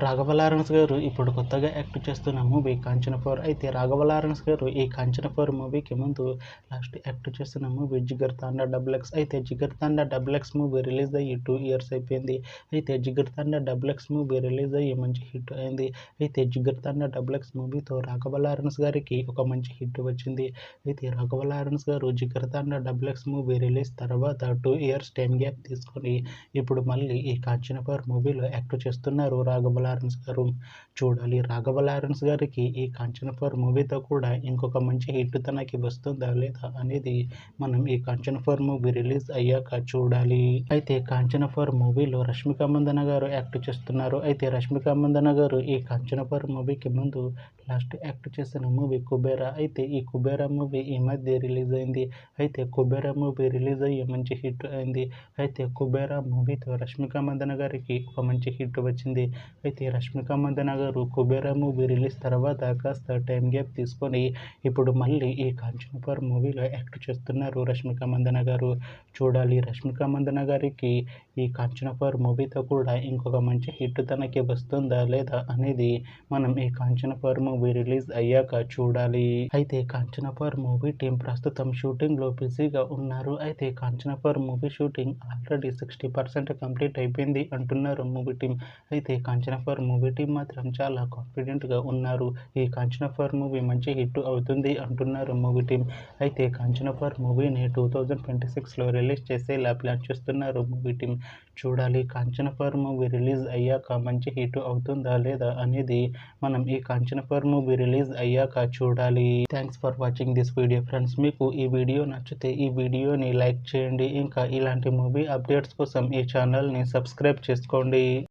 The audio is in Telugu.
రాఘవ లారెన్స్ గారు ఇప్పుడు కొత్తగా యాక్ట్ చేస్తున్న మూవీ కాంచన 4. అయితే రాఘవ లారెన్స్ గారు ఈ కాంచన 4 మూవీకి ముందు లాస్ట్ యాక్ట్ చేస్తున్న మూవీ జిగర్ తాండా XX. అయితే జిగర్ తాండా XX మూవీ రిలీజ్ అయ్యి 2 years అయిపోయింది. అయితే జిగర్ తాండా XX మూవీ రిలీజ్ అయ్యి మంచి హిట్ అయింది. అయితే జిగర్ తాండా XX మూవీతో రాఘవ లారెన్స్ గారికి ఒక మంచి హిట్ వచ్చింది. అయితే రాఘవ లారెన్స్ గారు జిగర్ తాండా XX మూవీ రిలీజ్ తర్వాత 2 years టైం గ్యాప్ తీసుకొని ఇప్పుడు మళ్ళీ ఈ కాంచన 4 మూవీలో యాక్ట్ చేస్తున్నారు రాఘవ లారెన్స్ గారు. చూడాలి రాఘవ లారెన్స్ గారికి ఈ కాంచన 4 మూవీతో కూడా ఇంకొక మంచి హిట్ తనకి వస్తుందా లేదా అనేది మనం ఈ కాంచన 4 మూవీ రిలీజ్ అయ్యాక చూడాలి. అయితే కాంచన 4 మూవీలో రష్మిక మందన గారు యాక్ట్ చేస్తున్నారు. అయితే రష్మిక మందన గారు ఈ కాంచన 4 మూవీకి ముందు లాస్ట్ యాక్ట్ చేసిన మూవీ కుబేరా. అయితే ఈ కుబేరా మూవీ ఈ మధ్య రిలీజ్ అయింది. అయితే కుబేరా మూవీ రిలీజ్ అయ్యి మంచి హిట్ అయింది. అయితే కుబేరా మూవీతో రష్మిక మందన గారికి ఒక మంచి హిట్ వచ్చింది. అయితే రష్మిక మందన గారు కుబేరా మూవీ రిలీజ్ తర్వాత కాస్త టైం గ్యాప్ తీసుకొని ఇప్పుడు మళ్ళీ ఈ కాంచన 4 మూవీలో యాక్ట్ చేస్తున్నారు రష్మిక మందన గారు. చూడాలి రష్మిక మందన గారికి ఈ కాంచన 4 మూవీతో కూడా ఇంకొక మంచి హిట్ తనకి వస్తుందా లేదా అనేది మనం ఈ కాంచన 4 మూవీ రిలీజ్ అయ్యాక చూడాలి. అయితే కాంచన 4 మూవీ టీం ప్రస్తుతం షూటింగ్ లో బిజీగా ఉన్నారు. అయితే Kanchana 4 movie shooting already 60% complete అయిపోయింది అంటున్నారు మూవీ టీం. అయితే కాంచన 4 మూవీ టీం మాత్రం చాలా కాన్ఫిడెంట్గా ఉన్నారు. ఈ కాంచన 4 మూవీ మంచి హిట్ అవుతుంది అంటున్నారు మూవీ టీం. అయితే కాంచన 4 మూవీని 2026లో రిలీజ్ చేసేలా ప్లాన్ చేస్తున్నారు మూవీ టీం. చూడాలి కాంచన 4 మూవీ రిలీజ్ అయ్యాక మంచి హిట్ అవుతుందా లేదా అనేది మనం ఈ కాంచన 4 మూవీ రిలీజ్ అయ్యాక చూడాలి. Thanks for watching this video friends. మీకు ఈ వీడియో నచ్చితే ఈ వీడియోని లైక్ చేయండి. ఇంకా ఇలాంటి మూవీ అప్డేట్స్ కోసం ఈ ఛానల్ని సబ్స్క్రైబ్ చేసుకోండి.